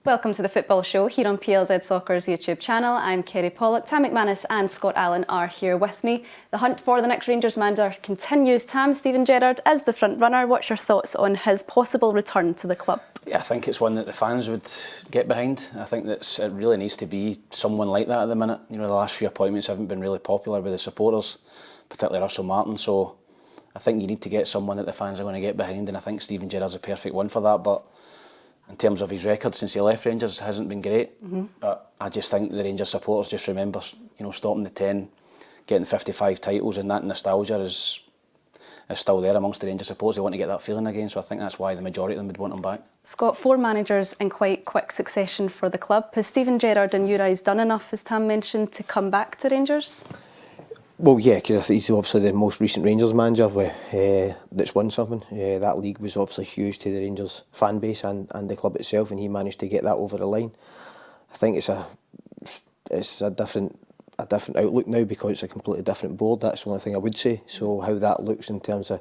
Welcome to the Football Show here on PLZ Soccer's YouTube channel. I'm Kerry Pollock. Tam McInnes and Scott Allen are here with me. The hunt for the next Rangers manager continues. Tam, Steven Gerrard is the front runner. What's your thoughts on his possible return to the club? Yeah, I think it's one that the fans would get behind. I think that it really needs to be someone like that at the minute. You know, the last few appointments haven't been really popular with the supporters, particularly Russell Martin. So I think you need to get someone that the fans are going to get behind, and I think Steven Gerrard's a perfect one for that. But in terms of his record since he left Rangers, it hasn't been great. But I just think the Rangers supporters just remember, you know, stopping the 10, getting 55 titles, and that nostalgia is still there amongst the Rangers supporters. They want to get that feeling again, so I think that's why the majority of them would want him back. Scott, 4 managers in quite quick succession for the club. Has Steven Gerrard, in your eyes, done enough, as Tam mentioned, to come back to Rangers? Well, yeah, because I think he's obviously the most recent Rangers manager that's won something. That league was obviously huge to the Rangers fan base and the club itself, and he managed to get that over the line. I think it's a different outlook now because it's a completely different board. That's the only thing I would say. So how that looks in terms of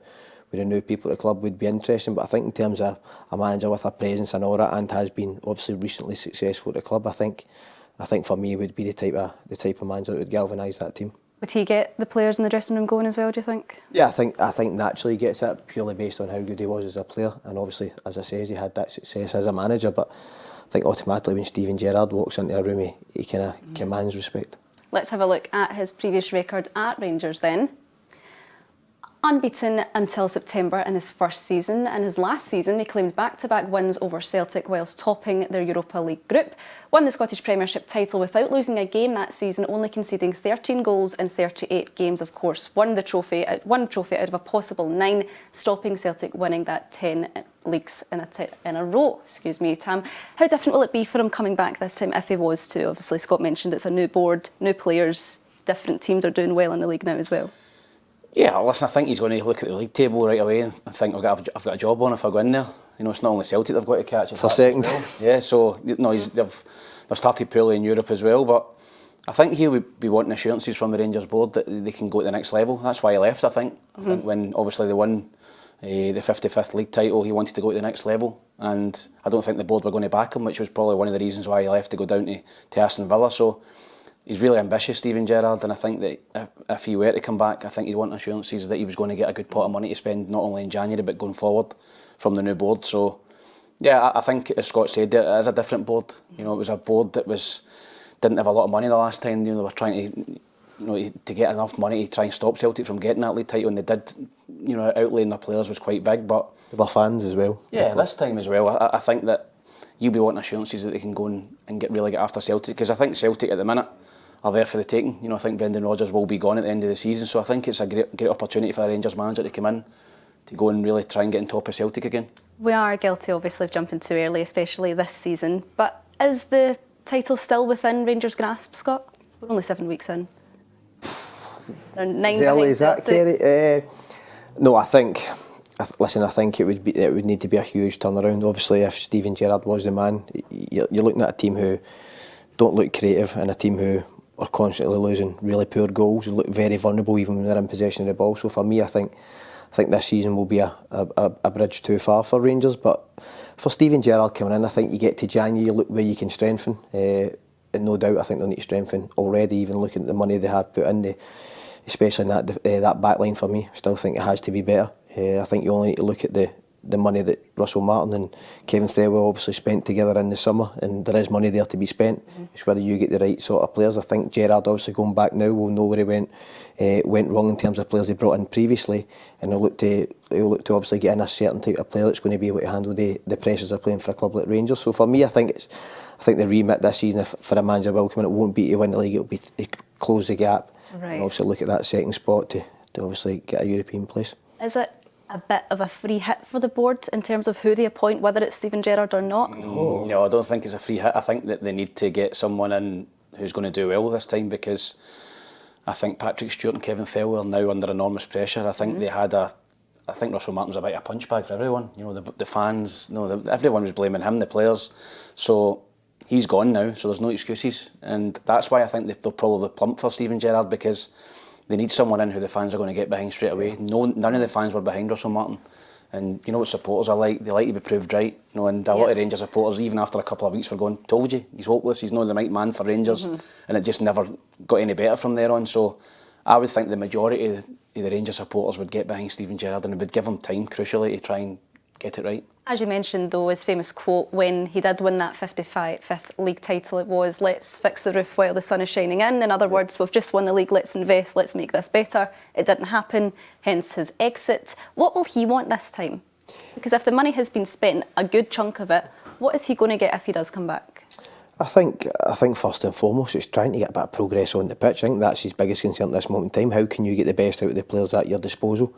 with the new people at the club would be interesting. But I think in terms of a manager with a presence and aura and has been obviously recently successful at the club, I think for me would be the type of manager that would galvanise that team. Would he get the players in the dressing room going as well, do you think? Yeah, I think naturally he gets it purely based on how good he was as a player, and obviously, as I say, he had that success as a manager. But I think automatically when Steven Gerrard walks into a room, he kind of commands respect. Let's have a look at his previous record at Rangers then. Unbeaten until September in his first season. In his last season, he claimed back-to-back wins over Celtic whilst topping their Europa League group. Won the Scottish Premiership title without losing a game that season, only conceding 13 goals in 38 games, of course. Won the trophy, one trophy out of a possible 9, stopping Celtic winning that 10 leagues in a row. Excuse me, Tam. How different will it be for him coming back this time if he was to? Obviously, Scott mentioned it's a new board, new players, different teams are doing well in the league now as well. Yeah, listen, I think he's going to look at the league table right away and think I've got a job on if I go in there. You know, it's not only Celtic they've got to catch. For second. Well. Yeah, so you know, they've started poorly in Europe as well, but I think he would be wanting assurances from the Rangers board that they can go to the next level. That's why he left, I think. I think when obviously they won the 55th league title, he wanted to go to the next level, and I don't think the board were going to back him, which was probably one of the reasons why he left to go down to Aston Villa. So he's really ambitious, Steven Gerrard, and I think that if he were to come back, I think he'd want assurances that he was going to get a good pot of money to spend not only in January but going forward from the new board. So yeah, I think as Scott said, it is a different board. You know, it was a board that didn't have a lot of money the last time. You know, they were trying to get enough money to try and stop Celtic from getting that league title, and they did. You know, outlaying their players was quite big, but there were fans as well. Yeah, this time as well. I think that you'll be wanting assurances that they can go and get after Celtic, because I think Celtic at the minute are there for the taking. You know, I think Brendan Rodgers will be gone at the end of the season, so I think it's a great opportunity for a Rangers manager to come in to go and really try and get on top of Celtic again. We are guilty, obviously, of jumping too early, especially this season. But is the title still within Rangers' grasp, Scott? We're only 7 weeks in. They're 9 behind Is that, Kerry? No, I think it would need to be a huge turnaround. Obviously, if Steven Gerrard was the man, you're looking at a team who don't look creative and a team who are constantly losing really poor goals and look very vulnerable even when they're in possession of the ball. So for me, I think this season will be a bridge too far for Rangers. But for Steven Gerrard coming in, I think you get to January, you look where you can strengthen. And no doubt, I think they'll need to strengthen already, even looking at the money they have put in, especially in that back line for me. I still think it has to be better. I think you only need to look at the money that Russell Martin and Kevin Thelwell obviously spent together in the summer, and there is money there to be spent. It's whether you get the right sort of players. I think Gerrard, obviously going back now, will know where he went wrong in terms of players he brought in previously, and he'll look to obviously get in a certain type of player that's going to be able to handle the pressures of playing for a club like Rangers. So for me, I think the remit this season, for a manager will come in, it won't be to win the league, it'll be to close the gap, right, and obviously look at that second spot to obviously get a European place. Is it a bit of a free hit for the board in terms of who they appoint, whether it's Steven Gerrard or not? No, I don't think it's a free hit. I think that they need to get someone in who's going to do well this time, because I think Patrick Stewart and Kevin Thelwell are now under enormous pressure. I think I think Russell Martin's a bit of a punch bag for everyone. You know, the fans, everyone was blaming him, the players. So he's gone now, so there's no excuses, and that's why I think they'll probably plump for Steven Gerrard, because they need someone in who the fans are going to get behind straight away. None of the fans were behind Russell Martin And you know what supporters are like? They like to be proved right. You know, and a lot of Rangers supporters, even after a couple of weeks, were going, "Told you, he's hopeless. He's not the right man for Rangers." And it just never got any better from there on. So I would think the majority of the Rangers supporters would get behind Steven Gerrard and would give him time, crucially, to try and get it right. As you mentioned, though, his famous quote when he did win that 55th league title, it was, "Let's fix the roof while the sun is shining in." In other words, we've just won the league, let's invest, let's make this better. It didn't happen, hence his exit. What will he want this time? Because if the money has been spent, a good chunk of it, what is he going to get if he does come back? I think first and foremost, it's trying to get a bit of progress on the pitch. I think that's his biggest concern at this moment in time. How can you get the best out of the players at your disposal?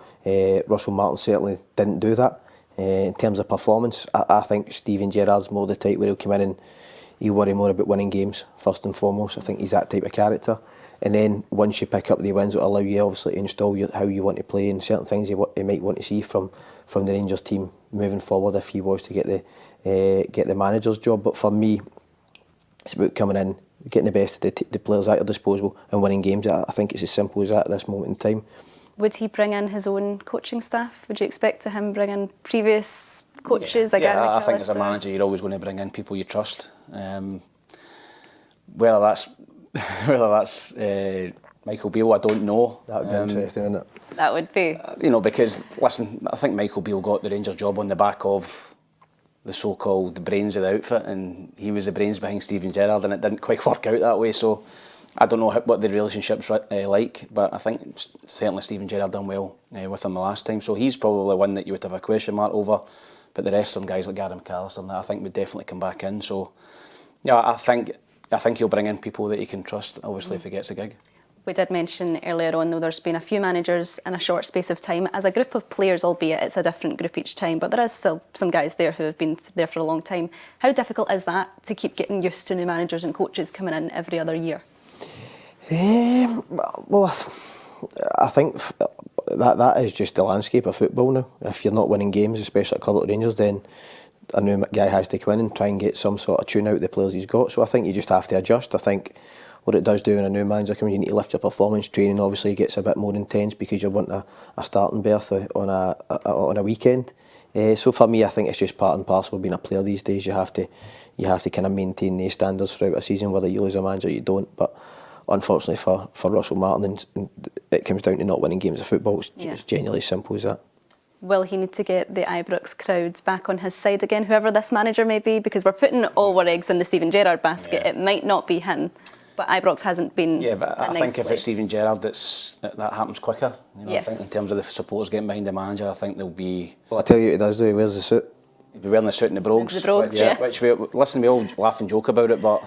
Russell Martin certainly didn't do that. In terms of performance, I think Steven Gerrard's more the type where he'll come in and he'll worry more about winning games, first and foremost. I think he's that type of character. And then once you pick up the wins, it'll allow you obviously to install how you want to play and certain things you might want to see from the Rangers team moving forward if he was to get the manager's job. But for me, it's about coming in, getting the best of the players at your disposal and winning games. I think it's as simple as that at this moment in time. Would he bring in his own coaching staff? Would you expect to him bring in previous coaches? I think as a manager you're always going to bring in people you trust. Whether that's Michael Beale, I don't know. That would be interesting, wouldn't it? That would be. Because, listen, I think Michael Beale got the Rangers job on the back of the so-called brains of the outfit, and he was the brains behind Steven Gerrard, and it didn't quite work out that way. So I don't know what the relationship's like, but I think certainly Steven Gerrard done well with him the last time. So he's probably one that you would have a question mark over. But the rest of them, guys like Gary McAllister and that, I think would definitely come back in. So yeah, I think he'll bring in people that he can trust, obviously, if he gets a gig. We did mention earlier on, though, there's been a few managers in a short space of time. As a group of players, albeit it's a different group each time, but there is still some guys there who have been there for a long time. How difficult is that to keep getting used to new managers and coaches coming in every other year? Well, I think that is just the landscape of football now. If you're not winning games, especially at a club like Rangers, then a new guy has to come in and try and get some sort of tune out of the players he's got. So I think you just have to adjust. I think what it does do when a new manager comes in, you need to lift your performance. Training obviously gets a bit more intense because you want a starting berth on a weekend. So for me, I think it's just part and parcel of being a player these days. You have to kind of maintain these standards throughout a season, whether you lose a manager or you don't. But unfortunately for Russell Martin, it comes down to not winning games of football. It's genuinely as simple as that. Will he need to get the Ibrox crowds back on his side again, whoever this manager may be? Because we're putting all our eggs in the Steven Gerrard basket. Yeah. It might not be him, but Ibrox hasn't been. Yeah, but I think if it's Steven Gerrard, that happens quicker. You know, yes. I think in terms of the supporters getting behind the manager, I think there'll be. Well, I tell you what he does do. He wears the suit. He'll be wearing the suit and the brogues. The brogues, yeah. Which we all laugh and joke about it, but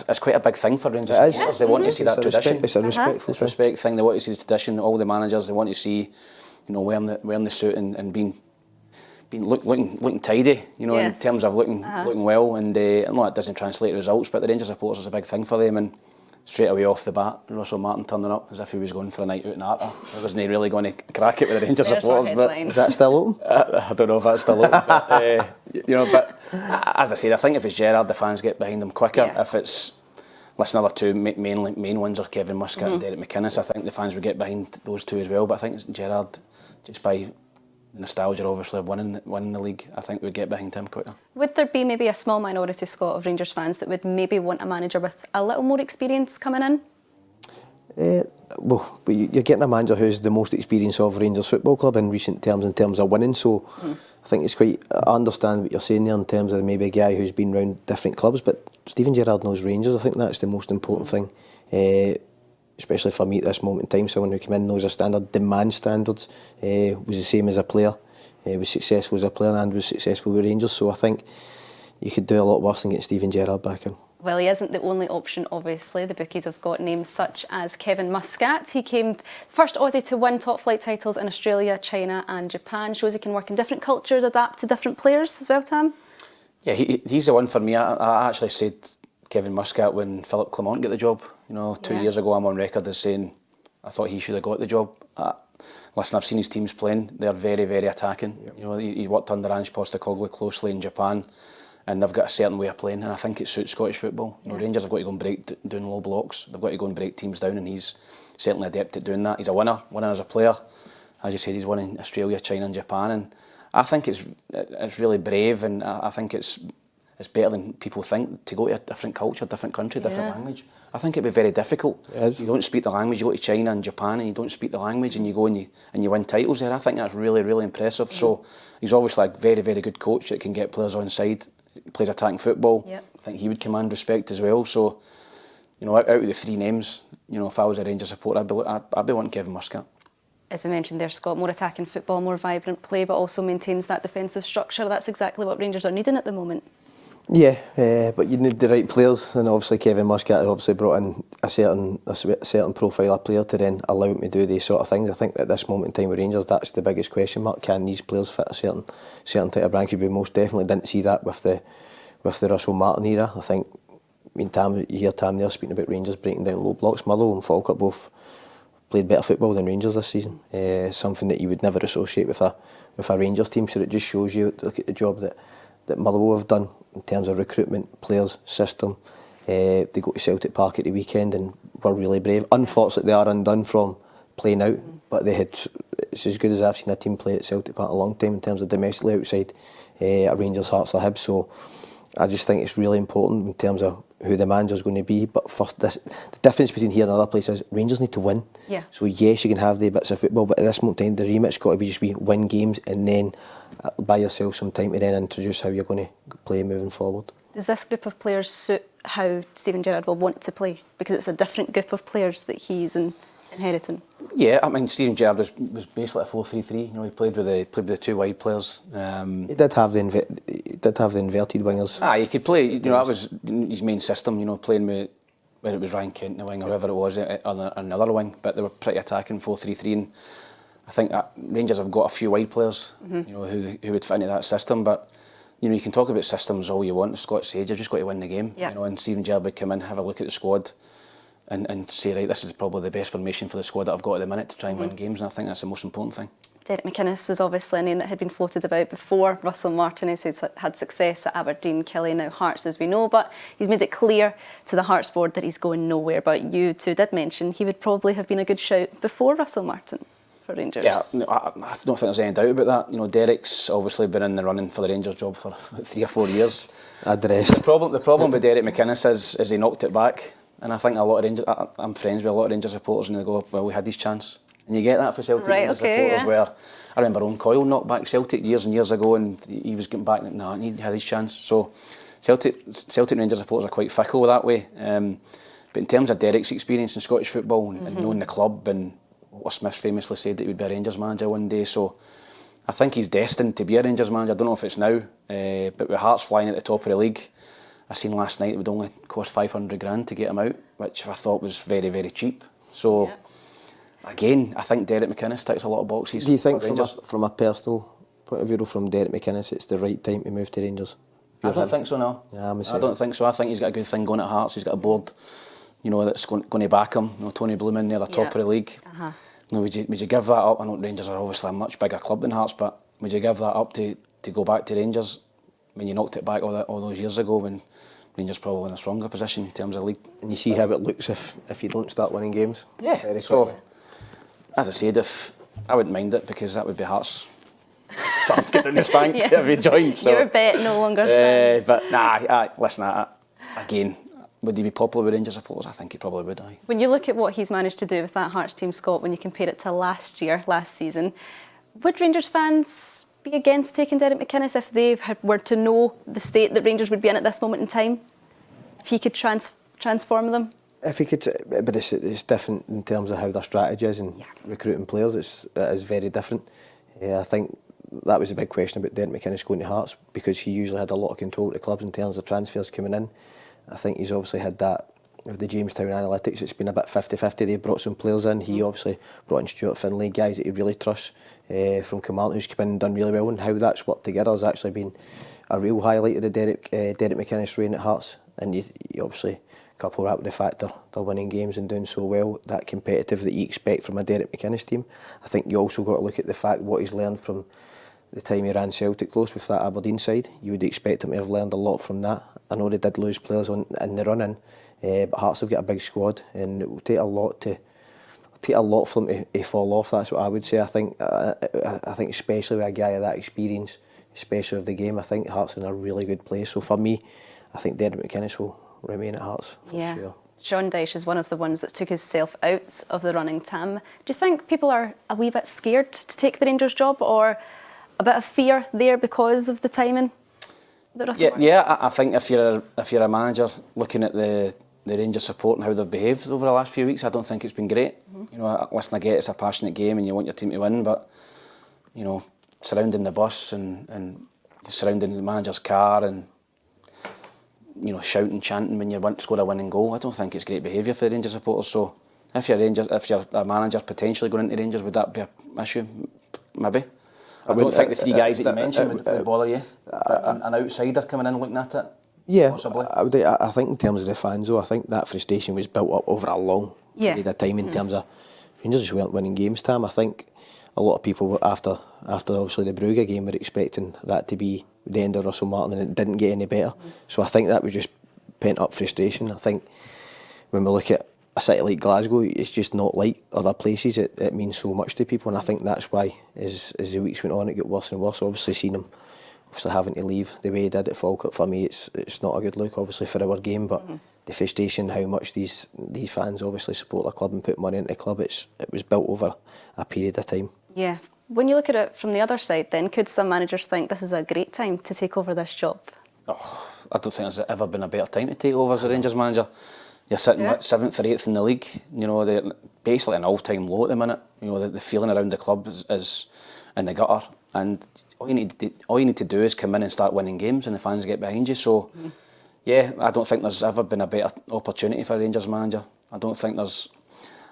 it's quite a big thing for Rangers supporters. They want to see that tradition. It's a respectful respect thing. They want to see the tradition. All the managers, they want to see, wearing the suit and being looking tidy. In terms of looking well. And I know it doesn't translate to results, but the Rangers supporters is a big thing for them. And straight away off the bat, Russell Martin turning up as if he was going for a night out in Arta. He wasn't really going to crack it with the Rangers supporters. But is that still open? I don't know if that's still open. But as I said, I think if it's Gerrard, the fans get behind him quicker. Yeah. If it's another two main ones are Kevin Muscat and Derek McInnes, I think the fans would get behind those two as well. But I think it's Gerrard, just by nostalgia obviously of winning the league, I think we'd get behind him quicker. Would there be maybe a small minority, Scott, of Rangers fans that would maybe want a manager with a little more experience coming in? Well, but you're getting a manager who's the most experienced of Rangers Football Club in recent terms, in terms of winning, so I think it's quite, I understand what you're saying there in terms of maybe a guy who's been around different clubs, but Steven Gerrard knows Rangers. I think that's the most important thing, especially for me at this moment in time. Someone who came in, knows a standard, demands standards, was the same as a player, was successful as a player and was successful with Rangers, so I think you could do a lot worse than get Steven Gerrard back in. Well, he isn't the only option, obviously. The bookies have got names such as Kevin Muscat. He came first Aussie to win top-flight titles in Australia, China and Japan. Shows he can work in different cultures, adapt to different players as well, Tam? Yeah, he's the one for me. I actually said Kevin Muscat when Philip Clement got the job. 2 years ago, I'm on record as saying I thought he should have got the job. Listen, I've seen his teams playing. They're very, very attacking. Yep. He worked under Ange Postecoglou closely in Japan. And they've got a certain way of playing, and I think it suits Scottish football. Rangers have got to go and break down low blocks. They've got to go and break teams down, and he's certainly adept at doing that. He's a winner as a player. As you said, he's won in Australia, China and Japan, and I think it's really brave, and I think it's better than people think to go to a different culture, different country, different language. I think it'd be very difficult. You don't speak the language, you go to China and Japan and you don't speak the language, and you go and you win titles there. I think that's really, really impressive. So he's obviously a very, very good coach that can get players on side, plays attacking football. I think he would command respect as well. So, you know, out of the three names, you know, if I was a Rangers supporter, I'd be wanting Kevin Muscat. As we mentioned there, Scott, more attacking football, more vibrant play, but also maintains that defensive structure. That's exactly what Rangers are needing at the moment. Yeah, but you need the right players, and obviously Kevin Muscat has obviously brought in a certain profile of player to then allow him to do these sort of things. I think at this moment in time with Rangers, that's the biggest question mark. Can these players fit a certain type of brand? We most definitely didn't see that with the Russell Martin era. I think you hear Tam there speaking about Rangers breaking down low blocks. Motherwell and Falkirk both played better football than Rangers this season. Something that you would never associate with a Rangers team. So it just shows you, look at the job that Motherwell have done in terms of recruitment, players, system. They go to Celtic Park at the weekend and were really brave. Unfortunately, they are undone from playing out, but it's as good as I've seen a team play at Celtic Park in a long time in terms of domestically outside a Rangers, Hearts or Hibs. So I just think it's really important in terms of who the manager's going to be. But first, the difference between here and other places is Rangers need to win. Yeah. So yes, you can have the bits of football, but at this moment in time, the remit's got to be just win games and then buy yourself some time to then introduce how you're going to play moving forward. Does this group of players suit how Steven Gerrard will want to play? Because it's a different group of players that he's inheriting. Yeah, I mean, Steven Gerrard was basically a 4-3-3. You know, he played with the two wide players. He did have the inverted wingers. He could play. You know, that was his main system. You know, playing with whether it was Ryan Kent in the wing or whoever it was on another wing. But they were pretty attacking 4-3-3, and I think that Rangers have got a few wide players. You know, who would fit into that system. But you know, you can talk about systems all you want. As Scott said, you've just got to win the game. You know, and Steven Gerrard would come in, have a look at the squad, and say, right, this is probably the best formation for the squad that I've got at the minute to try and win games, and I think that's the most important thing. Derek McInnes was obviously a name that had been floated about before. Russell Martin has had success at Aberdeen, Kelly, now Hearts, as we know, but he's made it clear to the Hearts board that he's going nowhere. But you two did mention he would probably have been a good shout before Russell Martin for Rangers. Yeah, no, I don't think there's any doubt about that. You know, Derek's obviously been in the running for the Rangers job for 3 or 4 years. The problem with Derek McInnes is he knocked it back. And I think a lot of Rangers, I'm friends with a lot of Rangers supporters, and they go, well, we had his chance. And you get that for Celtic Rangers supporters, where I remember Owen Coyle knocked back Celtic years and years ago, and he was getting back, he had his chance. So Celtic Rangers supporters are quite fickle that way. But in terms of Derek's experience in Scottish football and knowing the club, and Walter Smith famously said that he would be a Rangers manager one day, so I think he's destined to be a Rangers manager. I don't know if it's now, but with Hearts flying at the top of the league, I seen last night it would only cost 500 grand to get him out, which I thought was very, very cheap. So, again, I think Derek McInnes ticks a lot of boxes. Do you think from a personal point of view, from Derek McInnes, it's the right time to move to Rangers? I don't think so, no. Yeah, I don't think so. I think he's got a good thing going at Hearts. He's got a board, you know, that's going to back him. You know, Tony Bloom they're the top of the league. You know, would you give that up? I know Rangers are obviously a much bigger club than Hearts, but would you give that up to go back to Rangers when you knocked it back all those years ago, when Rangers probably in a stronger position in terms of league? And you see how it looks if you don't start winning games. Yeah, very so, as I said, if I wouldn't mind it, because that would be Hearts starting to get in the stank if he joined. So. Your bet no longer stands. But listen, again, would he be popular with Rangers supporters? I think he probably would. When you look at what he's managed to do with that Hearts team, Scott, when you compare it to last season, would Rangers fans be against taking Derek McInnes if they were to know the state that Rangers would be in at this moment in time? If he could transform them? If he could, but it's different in terms of how their strategy is and recruiting players. It is very different. I think that was a big question about Derek McInnes going to Hearts, because he usually had a lot of control at the clubs in terms of transfers coming in. I think he's obviously had that with the Jamestown analytics. It's been a bit 50-50. They've brought some players in. He obviously brought in Stuart Finlay, guys that he really trusts from Kilmarnock, who's come in and done really well, and how that's worked together has actually been a real highlight of the Derek McInnes reign at Hearts. And you obviously couple that with the fact they're winning games and doing so well, that competitive that you expect from a Derek McInnes team. I think you also got to look at the fact what he's learned from the time he ran Celtic close with that Aberdeen side. You would expect him to have learned a lot from that. I know they did lose players in the run-in, but Hearts have got a big squad, and it will take a lot to take a lot for them to fall off. That's what I would say. I think especially with a guy of that experience, especially of the game, I think Hearts are in a really good place. So for me, I think Derek McInnes will remain at Hearts for sure. Sean Dyche is one of the ones that took himself out of the running, Tam. Do you think people are a wee bit scared to take the Rangers job, or a bit of fear there because of the timing? I think if you're a manager looking at the Rangers support and how they've behaved over the last few weeks, I don't think it's been great. You know, listen, I get it's a passionate game and you want your team to win, but you know, surrounding the bus and surrounding the manager's car and you know, shouting, chanting when you want to score a winning goal, I don't think it's great behaviour for the Rangers supporters. So if you're a manager potentially going into Rangers, would that be an issue? Maybe. I don't think the three guys that you mentioned would bother you. An outsider coming in looking at it. Yeah, possibly. I think in terms of the fans though, I think that frustration was built up over a long period of time in terms of Rangers just weren't winning games, Tam. I think a lot of people after obviously the Brugge game were expecting that to be the end of Russell Martin, and it didn't get any better. So I think that was just pent up frustration. I think when we look at a city like Glasgow, it's just not like other places. It means so much to people, and I think that's why as the weeks went on it got worse and worse. Obviously seeing him having to leave the way he did at Falkirk, for me it's not a good look obviously for our game, but the frustration, how much these fans obviously support their club and put money into the club, it was built over a period of time. Yeah. When you look at it from the other side then, could some managers think this is a great time to take over this job? Oh, I don't think there's ever been a better time to take over as a Rangers manager. You're sitting 7th or 8th in the league. You know, they're basically an all-time low at the minute. You know, the feeling around the club is in the gutter, and all you need to do is come in and start winning games, and the fans get behind you. So, yeah, I don't think there's ever been a better opportunity for a Rangers manager. I don't think there's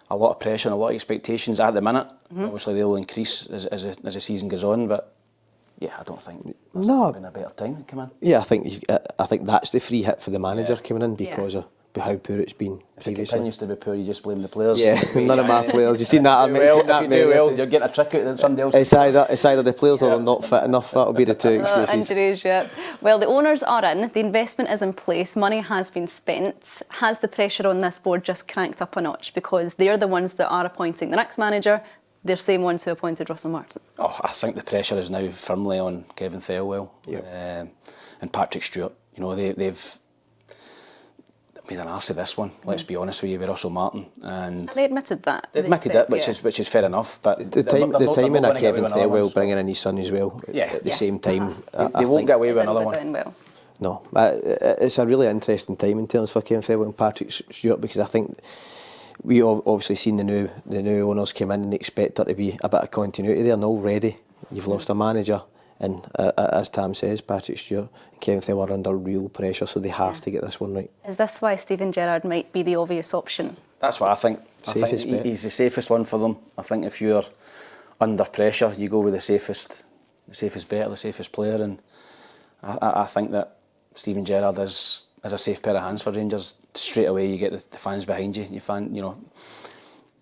a lot of pressure and a lot of expectations at the minute. Obviously, they will increase as the season goes on, but yeah, I don't think there's ever been a better time to come in. Yeah, I think that's the free hit for the manager coming in because of how poor it's been previously. If it continues to be poor, you just blame the players. Yeah, none of my players. You've seen that. If you do well, you're getting a trick out of somebody else. It's either the players or they're not fit enough. That'll be the two excuses. Injuries, yeah. Well, the owners are in, the investment is in place, money has been spent. Has the pressure on this board just cranked up a notch because they're the ones that are appointing the next manager? They're the same ones who appointed Russell Martin. Oh, I think the pressure is now firmly on Kevin Thelwell and Patrick Stewart. You know, they've made an arse of this one. Let's be honest with you, with Russell Martin, and they admitted that. They admitted it, which is fair enough. But the timing of Kevin Thelwell bringing in his son as well at the same time, they won't get away with another one. Well. No, it's a really interesting time in terms for Kevin Thelwell and Patrick Stewart, because I think we obviously seen the new owners come in and expect there to be a bit of continuity there, and already you've lost a manager. And as Tam says, Patrick Stewart and Kevin Thelwell are under real pressure, so they have to get this one right. Is this why Steven Gerrard might be the obvious option? That's what I think. I think he's the safest one for them. I think if you're under pressure, you go with the safest bet, the safest player, and I think that Steven Gerrard is a safe pair of hands for Rangers. Straight away, you get the fans behind you.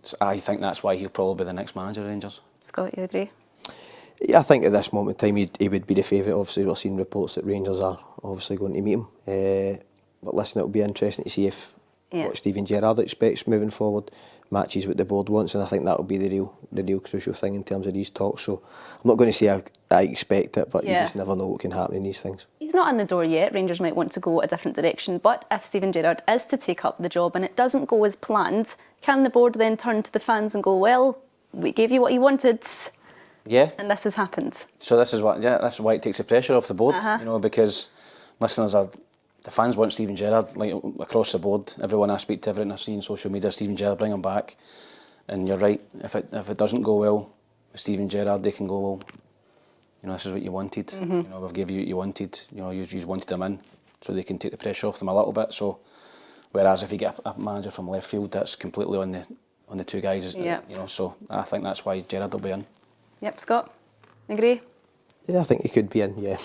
So I think that's why he'll probably be the next manager of Rangers. Scott, you agree? Yeah, I think at this moment in time he would be the favourite. Obviously, we're seeing reports that Rangers are obviously going to meet him. But listen, it'll be interesting to see if what Steven Gerrard expects moving forward matches what the board wants, and I think that will be the real crucial thing in terms of these talks. So I'm not going to say I expect it, but you just never know what can happen in these things. He's not in the door yet. Rangers might want to go a different direction, but if Steven Gerrard is to take up the job and it doesn't go as planned, can the board then turn to the fans and go, well, we gave you what you wanted? Yeah. And this has happened. So this is why it takes the pressure off the board, because listeners the fans want Steven Gerrard, like across the board. Everyone I speak to, everyone I see on social media, Steven Gerrard, bring him back. And you're right, if it doesn't go well with Steven Gerrard, they can go, well, this is what you wanted. We've given you what you wanted. You wanted them in, so they can take the pressure off them a little bit. So, whereas if you get a manager from left field, that's completely on the two guys. So I think that's why Gerrard will be in. Yep, Scott, agree? Yeah, I think he could be in, yeah.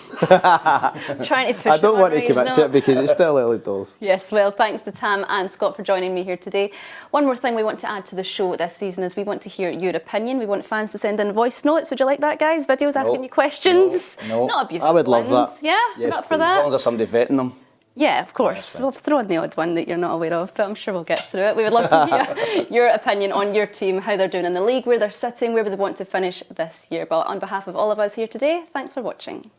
Trying to push I don't want to commit to it because it's still early doors. Yes, well, thanks to Tam and Scott for joining me here today. One more thing we want to add to the show this season is we want to hear your opinion. We want fans to send in voice notes. Would you like that, guys? Videos asking you questions? No. Not abusive I would love ones. that. Yeah? Yes, not for please. that? As long as there's somebody vetting them. Yeah, of course. We'll throw in the odd one that you're not aware of, but I'm sure we'll get through it. We would love to hear your opinion on your team, how they're doing in the league, where they're sitting, where they want to finish this year. But on behalf of all of us here today, thanks for watching.